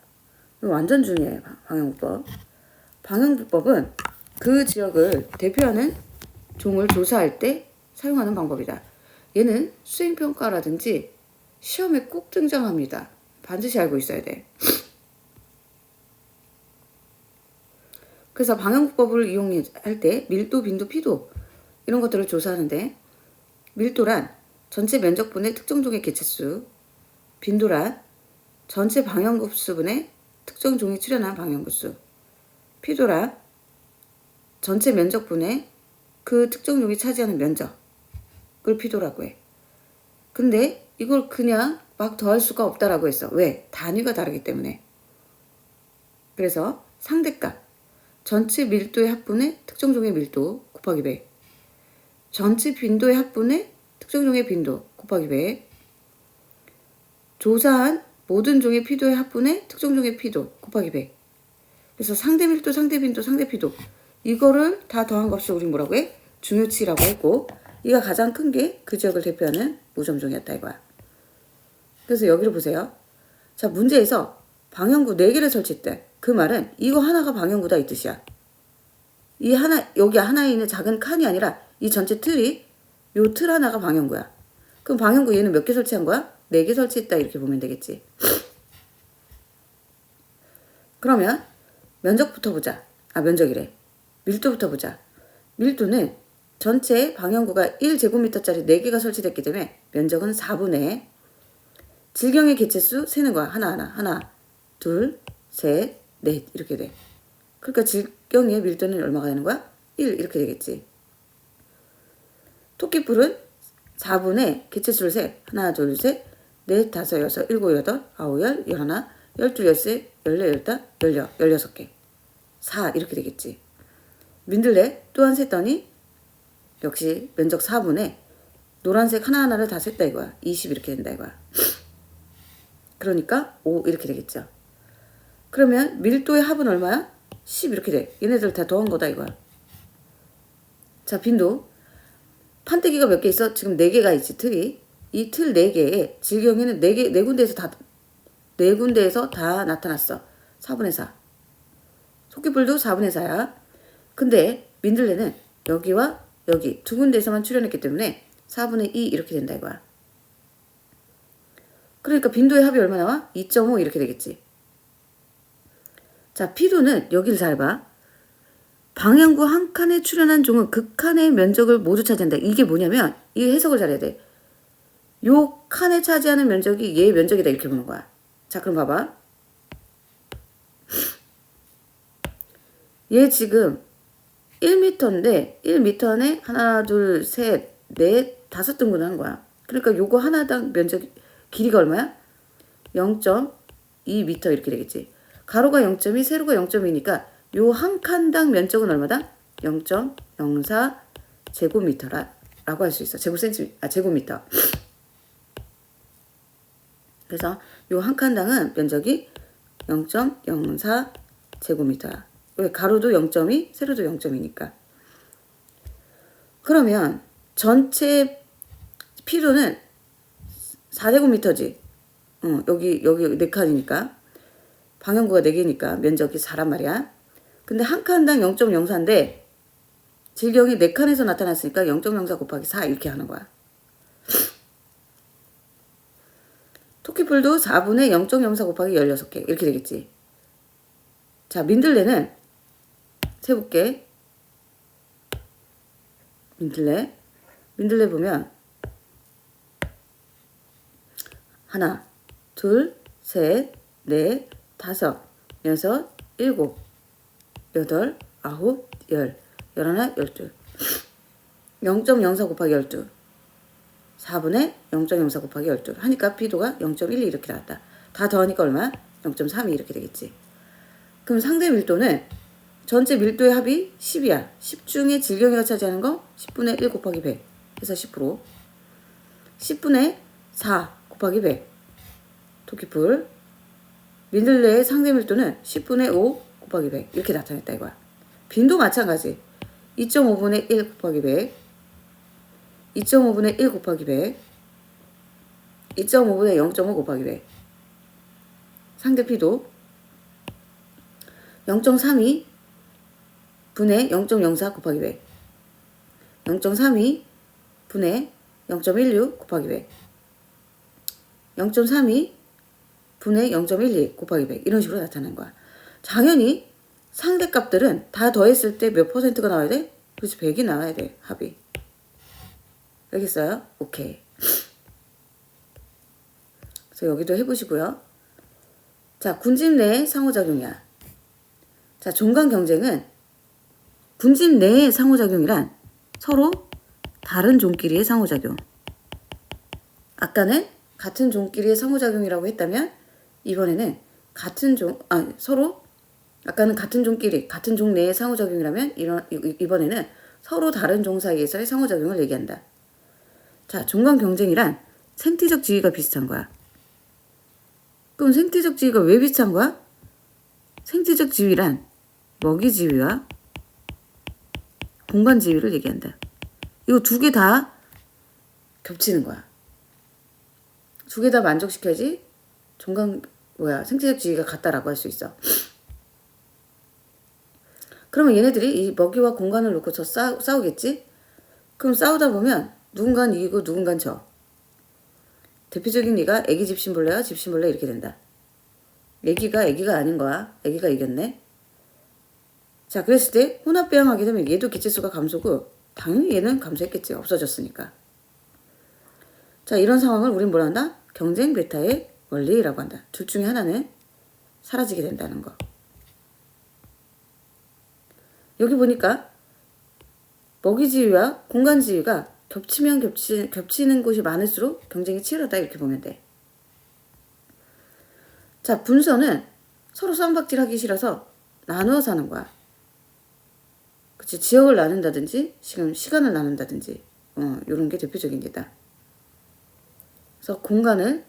완전 중요해. 방형부법. 방형부법은 그 지역을 대표하는 종을 조사할 때 사용하는 방법이다. 얘는 수행평가라든지 시험에 꼭 등장합니다. 반드시 알고 있어야 돼. 그래서 방향국법을 이용할 때 밀도, 빈도, 피도 이런 것들을 조사하는데 밀도란 전체 면적분의 특정 종의 개체수, 빈도란 전체 방향급수분의 특정 종이 출현한 방향급수, 피도란 전체 면적분의 그 특정 종이 차지하는 면적을 피도라고 해. 근데 이걸 그냥 막 더할 수가 없다라고 했어. 왜? 단위가 다르기 때문에. 그래서 상대값 전체 밀도의 합분의 특정 종의 밀도 곱하기 100, 전체 빈도의 합분의 특정 종의 빈도 곱하기 100, 조사한 모든 종의 피도의 합분의 특정 종의 피도 곱하기 100. 그래서 상대 밀도, 상대 빈도, 상대 피도 이거를 다 더한 값을 우리 뭐라고 해? 중요치라고 했고, 이가 가장 큰 게 그 지역을 대표하는 무점종이었다 이거야. 그래서 여기를 보세요. 자, 문제에서 방향구 4개를 설치했대. 그 말은 이거 하나가 방향구다 이 뜻이야. 이 하나, 여기 하나에 있는 작은 칸이 아니라 이 전체 틀이 요 틀 하나가 방향구야. 그럼 방향구 얘는 몇 개 설치한 거야? 4개 설치했다 이렇게 보면 되겠지. 그러면 면적부터 보자. 면적이래. 밀도부터 보자. 밀도는 전체 방향구가 1제곱미터짜리 4개가 설치됐기 때문에 면적은 4분의 질경의 개체수 세는 거야. 하나, 둘, 셋, 넷 이렇게 돼. 그러니까 질경의 밀도는 얼마가 되는 거야? 1 이렇게 되겠지. 토끼뿔은 4분의 개체수를 세. 하나, 둘, 셋, 넷, 다섯, 여섯, 일곱, 여덟, 아홉, 열, 열하나, 열둘, 열셋, 열네, 열다, 열여, 16개. 4 이렇게 되겠지. 민들레 또한 셌더니 역시 면적 4분의 노란색 하나하나를 다 셌다 이거야. 20 이렇게 된다 이거야. 그러니까 5 이렇게 되겠죠. 그러면 밀도의 합은 얼마야? 10 이렇게 돼. 얘네들 다 더한 거다 이거야. 자, 빈도. 판때기가 몇 개 있어? 지금 4개가 있지, 틀이. 이 틀 4개에 질경에는 4 군데에서 다 나타났어. 4분의 4. 토끼뿔도 4분의 4야. 근데 민들레는 여기와 여기 2군데에서만 출현했기 때문에 4분의 2 이렇게 된다 이거야. 그러니까 빈도의 합이 얼마 나와? 2.5 이렇게 되겠지. 자, 피도는 여기를 잘 봐. 방향구 한 칸에 출현한 종은 그 칸의 면적을 모두 차지한다. 이게 뭐냐면 이 해석을 잘해야 돼. 요 칸에 차지하는 면적이 얘의 면적이다 이렇게 보는 거야. 자, 그럼 봐봐. 얘 지금 1m인데 1m 안에 하나, 둘, 셋, 넷, 5등분을 한 거야. 그러니까 요거 하나당 면적 길이가 얼마야? 0.2m 이렇게 되겠지. 가로가 0.2, 세로가 0.2니까 요 한 칸당 면적은 얼마다? 0.04 제곱미터라고 할 수 있어. 제곱미터. 그래서 요 한 칸당은 면적이 0.04 제곱미터야. 왜? 가로도 0.2, 세로도 0.2니까. 그러면 전체 피도는 4제곱미터지. 여기 4칸이니까. 방향구가 4개니까 면적이 4란 말이야. 근데 한 칸당 0.04인데 질경이 4칸에서 나타났으니까 0.04 곱하기 4 이렇게 하는 거야. 토끼뿔도 4분의 0.04 곱하기 16개 이렇게 되겠지. 자, 민들레는 세볼게. 민들레 보면 하나, 둘, 셋, 넷, 5, 6, 7, 8, 9, 10, 11, 12. 0.04 곱하기 12. 4분의 0.04 곱하기 12. 하니까 피도가 0.12 이렇게 나왔다. 다 더하니까 얼마야? 0.32 이렇게 되겠지. 그럼 상대 밀도는 전체 밀도의 합이 10이야. 10 중에 질경이가 차지하는 거 10분의 1 곱하기 100. 해서 10%. 10분의 4 곱하기 100. 토끼뿔. 민들레의 상대 밀도는 10분의 5 곱하기 100. 이렇게 나타냈다 이거야. 빈도 마찬가지. 2.5분의 1 곱하기 100. 2.5분의 1 곱하기 100. 2.5분의 0.5 곱하기 100. 상대 피도 0.32 분의 0.04 곱하기 100. 0.32 분의 0.16 곱하기 100. 0.32 분의 0.12 곱하기 100 이런 식으로 나타나는 거야. 당연히 상대값들은 다 더했을 때 몇 퍼센트가 나와야 돼? 그렇지, 100이 나와야 돼, 합이. 알겠어요? 오케이. 그래서 여기도 해보시고요. 자, 군집 내의 상호작용이야. 자, 종간 경쟁은 군집 내의 상호작용이란 서로 다른 종끼리의 상호작용. 아까는 같은 종끼리의 상호작용이라고 했다면 이번에는 서로 아까는 같은 종끼리, 같은 종 내의 상호작용이라면 이번에는 서로 다른 종 사이에서의 상호작용을 얘기한다. 자, 종간 경쟁이란 생태적 지위가 비슷한 거야. 그럼 생태적 지위가 왜 비슷한 거야? 생태적 지위란 먹이 지위와 공간 지위를 얘기한다. 이거 두 개 다 겹치는 거야. 두 개 다 만족시켜야지 생태적 지위가 같다라고 할 수 있어. 그러면 얘네들이 이 먹이와 공간을 놓고서 싸우겠지? 그럼 싸우다 보면 누군가는 이기고 누군가는 져. 대표적인 예가 애기 집신벌레와 집신벌레 이렇게 된다. 애기가 아닌 거야. 애기가 이겼네. 자, 그랬을 때 혼합배양하게 되면 얘도 개체수가 감소고 당연히 얘는 감소했겠지. 없어졌으니까. 자, 이런 상황을 우린 뭐라 한다? 경쟁 베타의 원리라고 한다. 둘 중에 하나는 사라지게 된다는 거. 여기 보니까 먹이 지위와 공간 지위가 겹치는 곳이 많을수록 경쟁이 치열하다 이렇게 보면 돼. 자, 분서는 서로 쌈박질하기 싫어서 나누어 사는 거야. 그치, 지역을 나눈다든지 지금 시간을 나눈다든지 이런 게 대표적인 예다. 그래서 공간을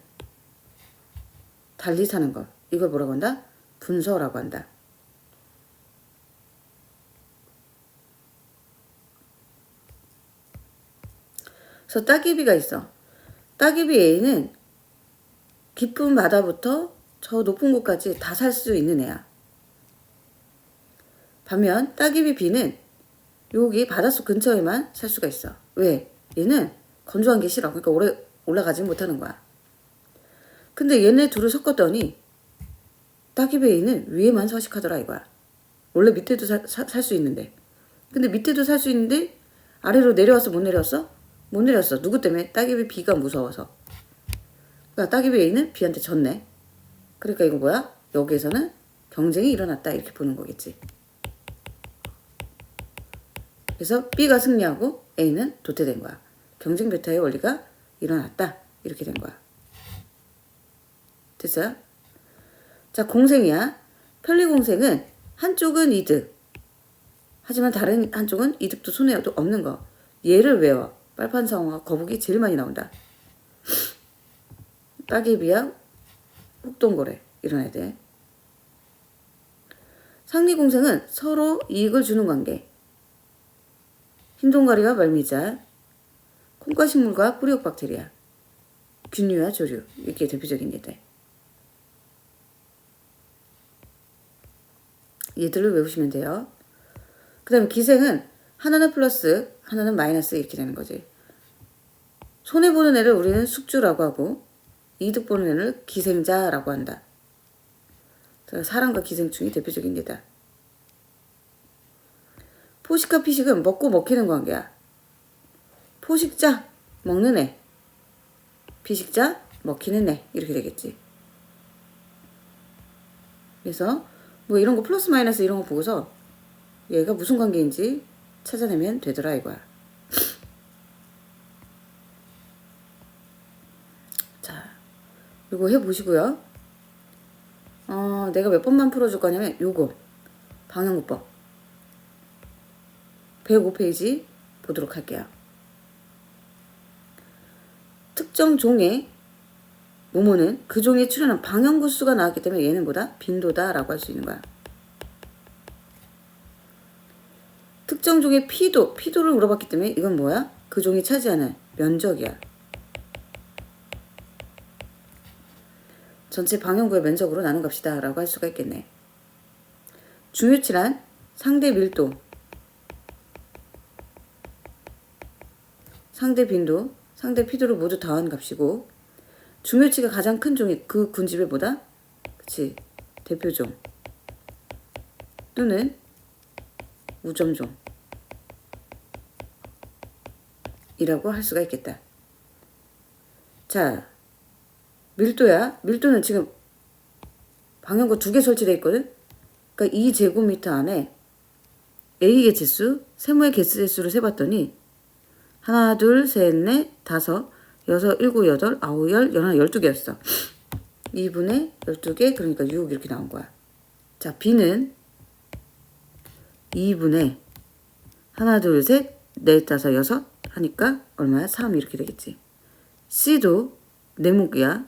달리 사는 거, 이걸 뭐라고 한다? 분서라고 한다. 그래서 따개비가 있어. 따개비 A는 깊은 바다부터 저 높은 곳까지 다 살 수 있는 애야. 반면 따개비 B는 여기 바닷속 근처에만 살 수가 있어. 왜? 얘는 건조한 게 싫어. 그러니까 오래 올라가지 못하는 거야. 근데 얘네 둘을 섞었더니 따개비 A는 위에만 서식하더라 이거야. 원래 밑에도 살 수 있는데. 근데 밑에도 살 수 있는데 아래로 내려왔어? 못 내려왔어? 못 내렸어. 누구 때문에? 따개비 B가 무서워서. 그러니까 따개비 A는 B한테 졌네. 그러니까 이거 뭐야? 여기에서는 경쟁이 일어났다 이렇게 보는 거겠지. 그래서 B가 승리하고 A는 도태된 거야. 경쟁 베타의 원리가 일어났다 이렇게 된 거야. 됐어요? 자, 공생이야. 편리공생은 한쪽은 이득. 하지만 다른 한쪽은 이득도 손해도 없는 거. 얘를 외워. 빨판상어와 거북이 제일 많이 나온다. 따개비야 혹동거래 일어나야 돼. 상리공생은 서로 이익을 주는 관계. 흰동가리와 말미잘, 콩과식물과 뿌리옥 박테리아, 균류와 조류 이게 대표적인 예들. 얘들을 외우시면 돼요. 그 다음에 기생은 하나는 플러스 하나는 마이너스 이렇게 되는 거지. 손해보는 애를 우리는 숙주라고 하고 이득 보는 애를 기생자라고 한다. 사람과 기생충이 대표적인 예다. 포식과 피식은 먹고 먹히는 관계야. 포식자 먹는 애, 피식자 먹히는 애 이렇게 되겠지. 그래서 뭐 이런 거 플러스 마이너스 이런 거 보고서 얘가 무슨 관계인지 찾아내면 되더라 이거야. 자, 이거 해보시고요. 내가 몇 번만 풀어줄 거냐면 요거 방향구법 105페이지 보도록 할게요. 특정 종의 모모는 그 종에 출현한 방향구수가 나왔기 때문에 얘는 뭐다? 빈도다라고 할 수 있는 거야. 특정 종의 피도를 물어봤기 때문에 이건 뭐야? 그 종이 차지하는 면적이야. 전체 방향구의 면적으로 나눈 값이다 라고 할 수가 있겠네. 중요치란 상대 밀도, 상대 빈도, 상대 피도를 모두 더한 값이고 중요치가 가장 큰 종이 그 군집의 뭐다? 그치, 대표종 또는 우점종 이라고 할 수가 있겠다. 자, 밀도야. 밀도는 지금 방향구 2개 설치되어 있거든. 그러니까 2제곱미터 안에 A 개체수, 세모의 개체수를 세봤더니 하나, 둘, 셋, 넷, 다섯, 여섯, 일곱, 여덟, 아홉, 열, 열하나, 12개였어. 2분의 12개, 그러니까 6 이렇게 나온 거야. 자, B는 2분의 하나, 둘, 셋, 넷, 다섯, 여섯 하니까 얼마야? 3 이렇게 되겠지. C도 네모기야.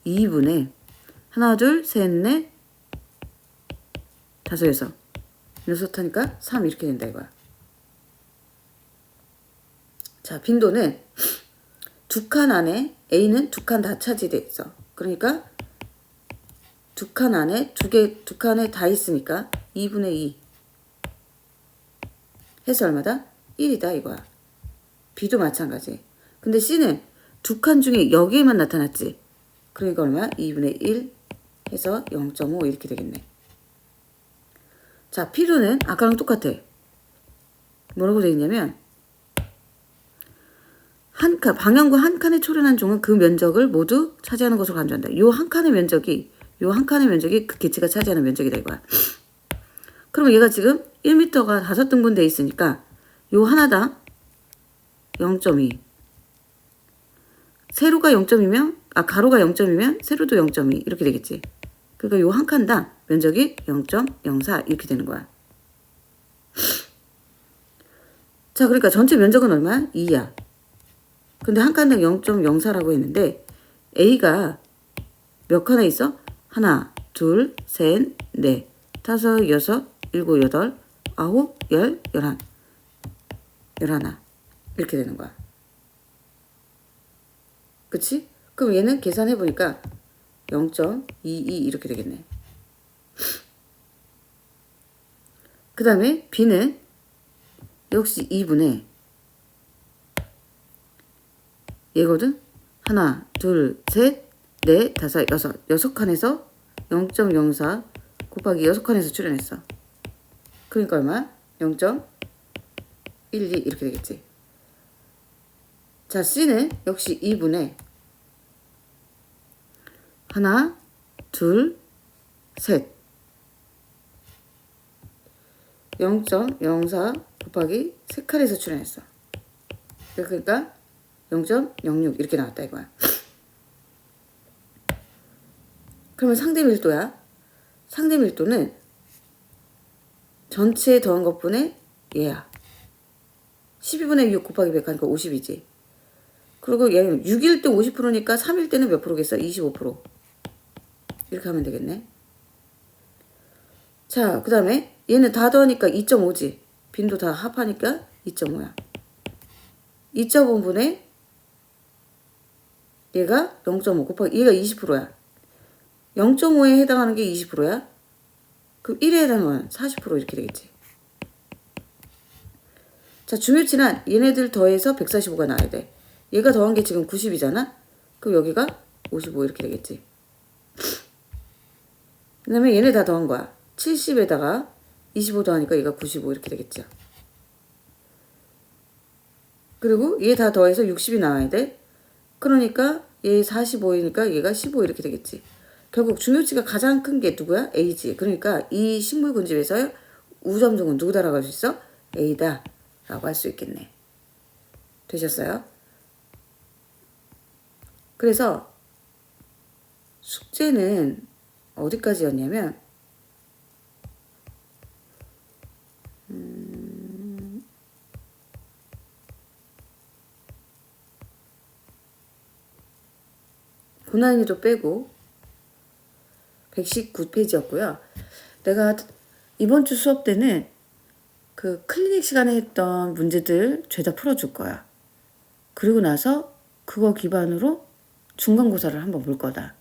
2분의 하나, 둘, 셋, 넷, 다섯, 여섯. 여섯 하니까 3 이렇게 된다 이거야. 자, 빈도는 두 칸 안에 A는 두 칸 다 차지돼 있어. 그러니까 두 칸 안에 두 칸에 다 있으니까 2분의 2 해서 얼마다? 1이다 이거야. B도 마찬가지. 근데 C는 두 칸 중에 여기에만 나타났지. 그러니까 얼마야? 2분의 1 해서 0.5 이렇게 되겠네. 자, P로는 아까랑 똑같아. 뭐라고 되어 있냐면 한 칸, 방향구 한 칸에 초련한 종은 그 면적을 모두 차지하는 것으로 간주한다. 요 한 칸의 면적이 그 개체가 차지하는 면적이다 이거야. 그러면 얘가 지금 1m가 5등분 돼 있으니까 요 하나당 0.2. 세로가 0.2면 가로가 0.2면 세로도 0.2 이렇게 되겠지. 그러니까 요 한 칸당 면적이 0.04 이렇게 되는 거야. 자, 그러니까 전체 면적은 얼마야? 2야. 근데 한 칸당 0.04라고 했는데 A가 몇 칸에 있어? 하나, 둘, 셋, 넷, 다섯, 여섯, 일곱, 여덟, 아홉, 열, 열하나 이렇게 되는 거야. 그치? 그럼 얘는 계산해보니까 0.22 이렇게 되겠네. 그 다음에 B는 역시 2분의 얘거든? 하나, 둘, 셋, 넷, 다섯, 여섯. 6칸에서 0.04 곱하기 6칸에서 출연했어. 그러니까 얼마야? 0.12 이렇게 되겠지. 자, C는 역시 2분의 하나, 둘, 셋. 0.04 곱하기 3칸에서 출연했어. 그러니까 0.06 이렇게 나왔다 이거야. 그러면 상대 밀도야. 상대 밀도는 전체에 더한 것분의 얘야. 12분의 6 곱하기 100 하니까 50이지. 그리고 얘는 6일 때 50%니까 3일 때는 몇 프로겠어? 25%. 이렇게 하면 되겠네. 자, 그 다음에 얘는 다 더하니까 2.5지. 빈도 다 합하니까 2.5야. 2.5분의 얘가 0.5 곱하기 얘가 20%야. 0.5에 해당하는 게 20%야. 그럼 1에 해당하는 40% 이렇게 되겠지. 자, 중요치는 얘네들 더해서 145가 나와야 돼. 얘가 더한 게 지금 90이잖아. 그럼 여기가 55 이렇게 되겠지. 그 다음에 얘네 다 더한 거야. 70에다가 25 더하니까 얘가 95 이렇게 되겠죠. 그리고 얘 다 더해서 60이 나와야 돼. 그러니까 얘 45이니까 얘가 15 이렇게 되겠지. 결국 중요치가 가장 큰 게 누구야? A지. 그러니까 이 식물군집에서 우점종은 누구다라고 할 수 있어? A다 라고 할 수 있겠네. 되셨어요? 그래서 숙제는 어디까지였냐면 고난이도 빼고 119페이지였고요. 내가 이번 주 수업 때는 그 클리닉 시간에 했던 문제들 죄다 풀어줄 거야. 그리고 나서 그거 기반으로 중간고사를 한번 볼 거다.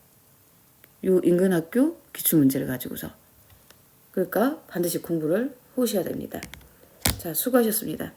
요 인근학교 기출문제를 가지고서. 그러니까 반드시 공부를 해오셔야 됩니다. 자, 수고하셨습니다.